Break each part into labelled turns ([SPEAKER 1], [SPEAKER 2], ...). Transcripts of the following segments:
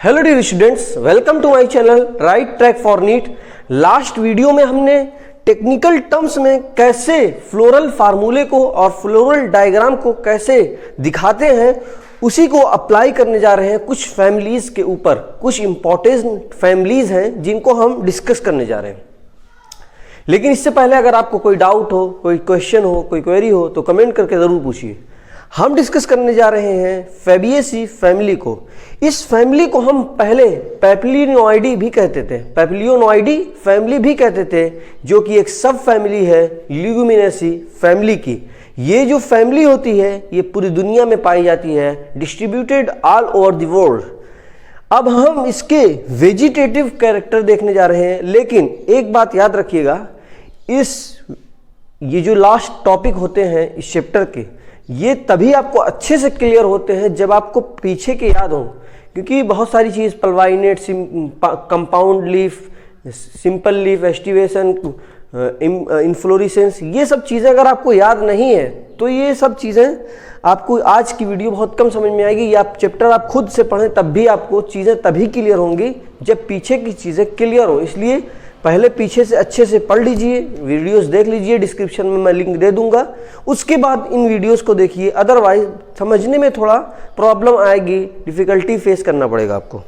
[SPEAKER 1] Hello dear students, welcome to my channel right track for NEET. Last video में हमने technical terms में कैसे floral फार्मूले को और फ्लोरल डायग्राम को कैसे दिखाते हैं उसी को अप्लाई करने जा रहे हैं कुछ फैमिलीज के ऊपर। कुछ इंपॉर्टेंट फैमिलीज हैं जिनको हम डिस्कस करने जा रहे हैं। लेकिन इससे पहले अगर आपको कोई डाउट हो, कोई क्वेश्चन हो, कोई क्वेरी हो तो कमेंट करके ज़रूर पूछिए। हम डिस्कस करने जा रहे हैं फैबिएसी फैमिली को। इस फैमिली को हम पहले पैप्लियोनॉइडी भी कहते थे, पैप्लियोनॉइडी फैमिली भी कहते थे, जो कि एक सब फैमिली है ल्यूमिनेसी फैमिली की। ये जो फैमिली होती है ये पूरी दुनिया में पाई जाती है, distributed all over the world. अब हम इसके वेजिटेटिव कैरेक्टर देखने जा रहे हैं। लेकिन एक बात याद रखिएगा, ये जो लास्ट टॉपिक होते हैं इस चैप्टर के, ये तभी आपको अच्छे से क्लियर होते हैं जब आपको पीछे के याद हो। क्योंकि बहुत सारी चीज़ pulvinate, compound leaf, simple leaf, aestivation, inflorescence, ये सब चीज़ें अगर आपको याद नहीं है तो ये सब चीज़ें आपको आज की वीडियो बहुत कम समझ में आएगी। या आप चैप्टर आप खुद से पढ़ें तब भी आपको चीज़ें तभी क्लियर होंगी जब पीछे की चीज़ें क्लियर हो। इसलिए पहले पीछे से अच्छे से पढ़ लीजिए, वीडियोस देख लीजिए, डिस्क्रिप्शन में मैं लिंक दे दूंगा, उसके बाद इन वीडियोस को देखिए। अदरवाइज समझने में थोड़ा प्रॉब्लम आएगी, डिफिकल्टी फेस करना पड़ेगा आपको।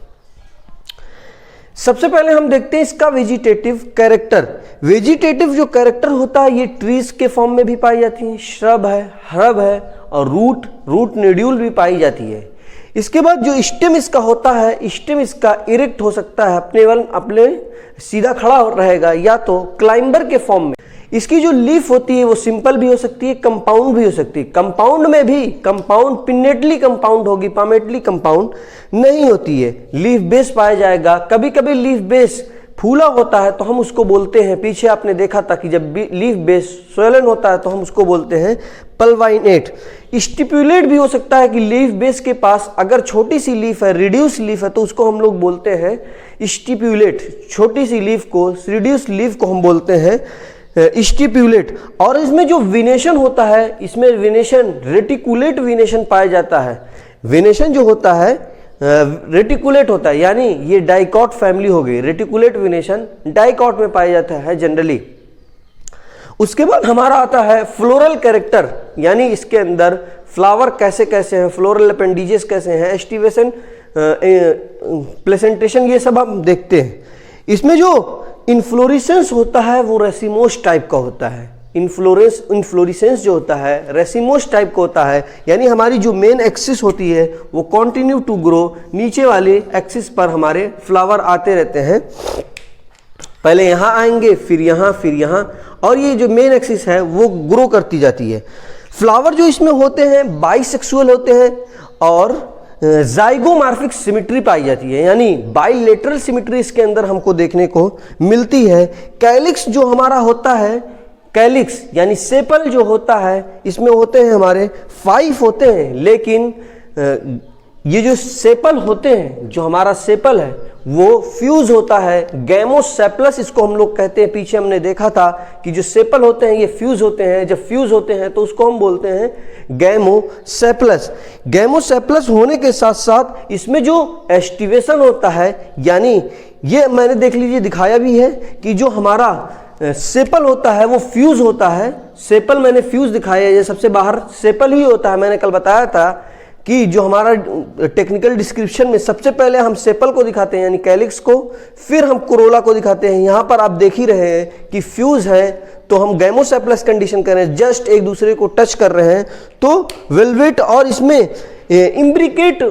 [SPEAKER 1] सबसे पहले हम देखते हैं इसका वेजिटेटिव कैरेक्टर। वेजिटेटिव जो कैरेक्टर होता है ये ट्रीज के फॉर्म में भी पाई जाती है, श्रब है, हर्ब है और रूट नोड्यूल भी पाई जाती है। इसके बाद जो स्टेम इसका होता है, स्टेम इसका इरेक्ट हो सकता है, अपने सीधा खड़ा रहेगा, या तो क्लाइंबर के फॉर्म में। इसकी जो लीफ होती है वो सिंपल भी हो सकती है, कंपाउंड भी हो सकती है। कंपाउंड में भी कंपाउंड पिनेटली कंपाउंड होगी, पामेटली कंपाउंड नहीं होती है। लीफ बेस पाया जाएगा। कभी कभी लीफ बेस फूला होता है तो हम उसको बोलते हैं, पीछे आपने देखा था कि जब भी लीफ बेस स्वेलन होता है तो हम उसको बोलते हैं पल्वाइनेट। स्टिपुलेट भी हो सकता है कि लीफ बेस के पास अगर छोटी सी लीफ है, रिड्यूस लीफ है, तो उसको हम लोग बोलते हैं स्टिपुलेट। छोटी सी लीफ को, रिड्यूस लीफ को हम बोलते हैं स्टिपुलेट। और इसमें जो विनेशन होता है, इसमें विनेशन रेटिकुलेट विनेशन पाया जाता है। विनेशन जो होता है रेटिकुलेट होता है, यानी ये डाइकॉट फैमिली हो गई। रेटिकुलेट विनेशन डाइकॉट में पाया जाता है जनरली। उसके बाद हमारा आता है फ्लोरल कैरेक्टर, यानी इसके अंदर फ्लावर कैसे कैसे हैं, फ्लोरल अपेंडिजेस कैसे हैं, एस्टिवेशन, प्लेसेंटेशन, ये सब हम देखते हैं। इसमें जो इन्फ्लोरेसेंस होता है वो रेसिमोस टाइप का होता है। इन्फ्लोरेसेंस जो होता है रेसिमोस टाइप का होता है, यानी हमारी जो मेन एक्सिस होती है वो कंटिन्यू टू ग्रो, नीचे वाले एक्सिस पर हमारे फ्लावर आते रहते हैं। पहले यहाँ आएंगे, फिर यहाँ, फिर यहाँ, और ये जो मेन एक्सिस है वो ग्रो करती जाती है। फ्लावर जो इसमें होते हैं बाइसेक्सुअल होते हैं और जाइगोमॉर्फिक सिमेट्री पाई जाती है, यानी बाइलेटरल सिमेट्री इसके अंदर हमको देखने को मिलती है। कैलिक्स जो हमारा होता है, कैलिक्स यानी सेपल जो होता है, इसमें होते हैं हमारे 5 होते हैं। लेकिन ये जो सेपल होते हैं, जो हमारा सेपल है वो फ्यूज होता है, गैमोसेप्लस इसको हम लोग कहते हैं। पीछे हमने देखा था कि जो सेपल होते हैं ये फ्यूज होते हैं। जब फ्यूज होते हैं तो उसको हम बोलते हैं गैमोसेप्लस। गैमोसेप्लस होने के साथ साथ इसमें जो एस्टिवेशन होता है, यानी ये मैंने देख लीजिए दिखाया भी है कि जो हमारा सेपल होता है वो फ्यूज होता है। सेपल मैंने फ्यूज दिखाया है, ये सबसे बाहर सेपल ही होता है। मैंने कल बताया था कि जो हमारा टेक्निकल डिस्क्रिप्शन में सबसे पहले हम सेपल को दिखाते हैं, यानी कैलिक्स को, फिर हम कोरोला को दिखाते हैं। यहाँ पर आप देख ही रहे हैं कि फ्यूज है तो हम गैमोसेप्लस कंडीशन कर रहे हैं, जस्ट एक दूसरे को टच कर रहे हैं। तो वेलवेट और इसमें इम्ब्रिकेट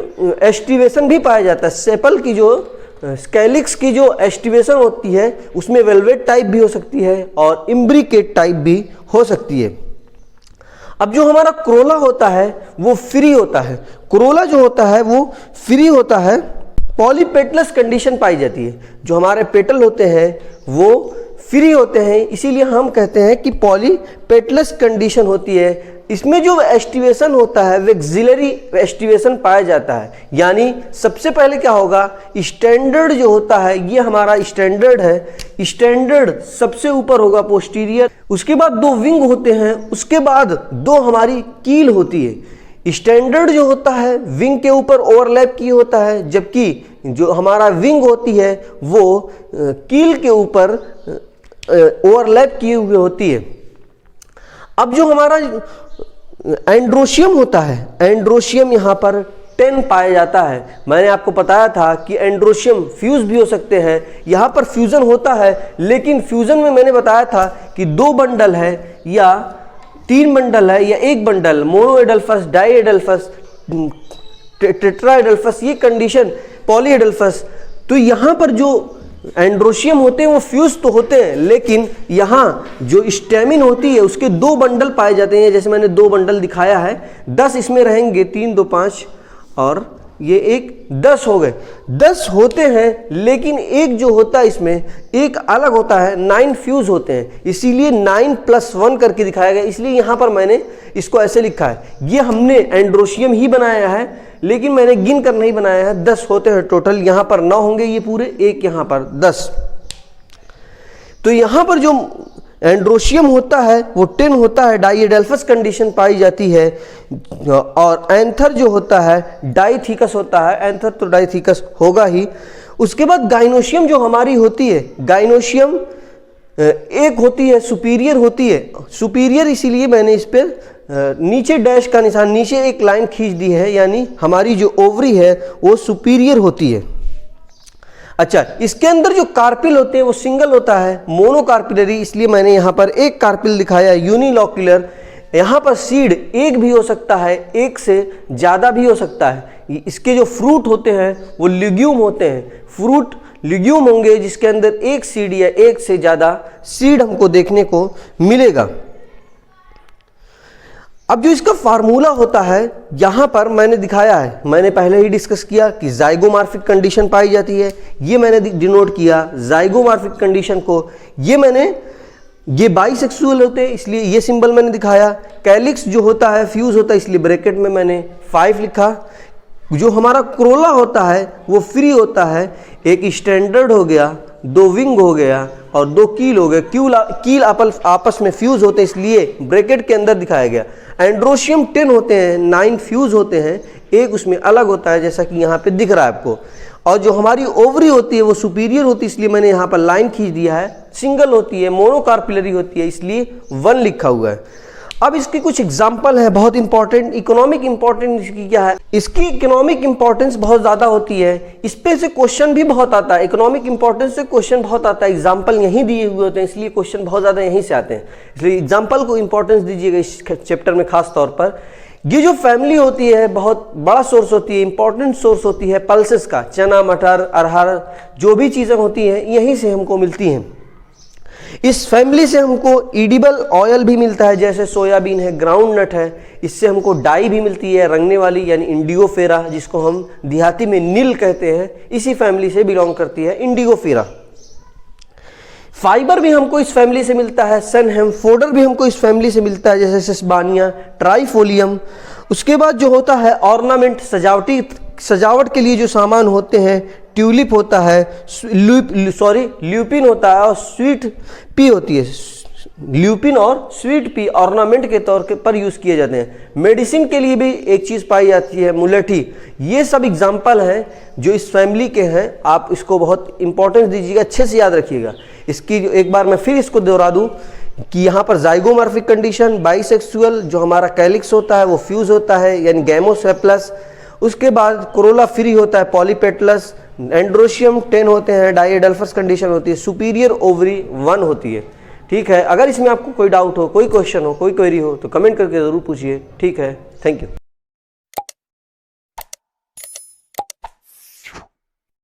[SPEAKER 1] एस्टिवेशन भी पाया जाता है। सेपल की जो कैलिक्स की जो एस्टिवेशन होती है उसमें वेलवेट टाइप भी हो सकती है और इम्ब्रिकेट टाइप भी हो सकती है। अब जो हमारा कोरोला होता है वो फ्री होता है। कोरोला जो होता है वो फ्री होता है, पॉलीपेटलस कंडीशन पाई जाती है। जो हमारे पेटल होते हैं वो फ्री होते हैं, इसीलिए हम कहते हैं कि पॉलीपेटलस कंडीशन होती है। इसमें जो एस्टिवेशन होता है वो एक्सिलरी एस्टिवेशन पाया जाता है। यानी सबसे पहले क्या होगा, स्टैंडर्ड जो होता है ये हमारा स्टैंडर्ड है, स्टैंडर्ड सबसे ऊपर होगा पोस्टीरियर। उसके बाद 2 विंग होते हैं, उसके बाद 2 हमारी कील होती है। स्टैंडर्ड जो होता है विंग के ऊपर ओवरलैप की होता है, जबकि जो हमारा विंग होती है वो कील के ऊपर ओवरलैप किए हुए होती है। अब जो हमारा एंड्रोशियम होता है, एंड्रोशियम यहाँ पर 10 पाया जाता है। मैंने आपको बताया था कि एंड्रोशियम फ्यूज भी हो सकते हैं, यहाँ पर फ्यूजन होता है, लेकिन फ्यूजन में मैंने बताया था कि 2 बंडल है या 3 बंडल है या 1 बंडल, मोनोएडल्फस, डाईएडल्फस, टेट्राएडल्फस, ये कंडीशन, पॉलीएडल्फस। तो यहाँ पर जो एंड्रोशियम होते हैं वो फ्यूज तो होते हैं, लेकिन यहाँ जो स्टेमिन होती है उसके 2 बंडल पाए जाते हैं। जैसे मैंने 2 बंडल दिखाया है, 10 इसमें रहेंगे, 3 2 5 और ये एक 10 हो गए, 10 होते हैं, लेकिन एक जो होता है इसमें एक अलग होता है, 9 फ्यूज होते हैं, इसीलिए 9 + 1 करके दिखाया गया। इसलिए यहाँ पर मैंने इसको ऐसे लिखा है। ये हमने एंड्रोशियम ही बनाया है, लेकिन मैंने गिन कर नहीं बनाया है। 10 होते हैं टोटल, यहाँ पर 9 होंगे ये पूरे, एक यहाँ पर 10। तो यहाँ पर जो एंड्रोशियम होता है वो 10 होता है, डाईएडल्फस कंडीशन पाई जाती है। और एंथर जो होता है डाईथीकस होता है, एंथर तो डाईथीकस होगा ही। उसके बाद गाइनोशियम जो हमारी होती है, गाइनोशियम एक होती है, सुपीरियर होती है। सुपीरियर इसीलिए मैंने इस पर नीचे डैश का निशान, नीचे एक लाइन खींच दी है, यानी हमारी जो ओवरी है वो सुपीरियर होती है। अच्छा, इसके अंदर जो कार्पिल होते हैं वो सिंगल होता है, मोनोकार्पिलरी, इसलिए मैंने यहाँ पर एक कार्पिल दिखाया, यूनिलॉक्यूलर। यहाँ पर सीड एक भी हो सकता है, एक से ज़्यादा भी हो सकता है। इसके जो फ्रूट होते हैं वो लिग्यूम होते हैं, फ्रूट लिग्यूम होंगे जिसके अंदर एक सीड या एक से ज़्यादा सीड हमको देखने को मिलेगा। अब जो इसका फार्मूला होता है यहाँ पर मैंने दिखाया है, मैंने पहले ही डिस्कस किया कि जाइगोमॉर्फिक कंडीशन पाई जाती है, ये मैंने डिनोट किया जाइगोमॉर्फिक कंडीशन को। ये बाइसेक्सुअल होते हैं, इसलिए ये सिंबल मैंने दिखाया। कैलिक्स जो होता है फ्यूज होता है, इसलिए ब्रैकेट में मैंने 5 लिखा। जो हमारा क्रोला होता है वो फ्री होता है, एक स्टैंडर्ड हो गया, 2 विंग हो गया और 2 कील हो गए। कील आपस में फ्यूज होते हैं, इसलिए ब्रैकेट के अंदर दिखाया गया। एंड्रोशियम 10 होते हैं, 9 फ्यूज होते हैं, एक उसमें अलग होता है जैसा कि यहाँ पे दिख रहा है आपको। और जो हमारी ओवरी होती है वो सुपीरियर होती है, इसलिए मैंने यहाँ पर लाइन खींच दिया है। सिंगल होती है, मोनोकार्पिलरी होती है, इसलिए 1 लिखा हुआ है। अब इसके कुछ एग्जाम्पल है बहुत इंपॉर्टेंट। इकोनॉमिक इंपॉर्टेंस इसकी क्या है? इसकी इकोनॉमिक इंपॉर्टेंस बहुत ज़्यादा होती है, इस पे से क्वेश्चन भी बहुत आता है। इकोनॉमिक इंपॉर्टेंस से क्वेश्चन बहुत आता है, एग्जाम्पल यहीं दिए हुए होते हैं, इसलिए क्वेश्चन बहुत ज़्यादा यहीं से आते हैं। इसलिए एग्जाम्पल को इंपॉर्टेंस दीजिएगा इस चैप्टर में खास तौर पर। ये जो फैमिली होती है बहुत बड़ा सोर्स होती है, इंपॉर्टेंट सोर्स होती है पल्सेस का। चना, मटर, अरहर, जो भी चीज़ें होती हैं यहीं से हमको मिलती हैं। इस फैमिली से हमको एडिबल ऑयल भी मिलता है, जैसे सोयाबीन है, ग्राउंड नट है। इससे हमको डाई भी मिलती है, रंगने वाली, यानी इंडिगोफेरा, जिसको हम देहाती में नील कहते हैं, इसी फैमिली से बिलोंग करती है इंडिगोफेरा। फाइबर भी हमको इस फैमिली से मिलता है, सनहेम फोडर भी हमको इस फैमिली से मिलता है, जैसे सेस्बानिया, ट्राइफोलियम। उसके बाद जो होता है ऑर्नामेंट, सजावट के लिए जो सामान होते हैं, ट्यूलिप होता है, ल्यूपिन होता है और स्वीट पी होती है। ल्यूपिन और स्वीट पी ऑर्नामेंट के तौर पर यूज किए जाते हैं। मेडिसिन के लिए भी एक चीज पाई जाती है, मुलेठी। ये सब एग्जाम्पल हैं जो इस फैमिली के हैं। आप इसको बहुत इंपॉर्टेंस दीजिएगा, अच्छे से याद रखिएगा। इसकी एक बार मैं फिर इसको दोहरा दूं कि यहाँ पर जाइगोमॉर्फिक कंडीशन, बाइसेक्सुअल, जो हमारा कैलिक्स होता है वो फ्यूज होता है यानी गैमोसेप्लस। उसके बाद कोरोला फ्री होता है, पॉलीपेटलस। एंड्रोशियम 10 होते हैं, डाईएडल्फस कंडीशन होती है, सुपीरियर ओवरी 1 होती है। ठीक है, अगर इसमें आपको कोई डाउट हो, कोई क्वेश्चन हो, कोई क्वेरी हो तो कमेंट करके ज़रूर पूछिए। ठीक है, थैंक यू।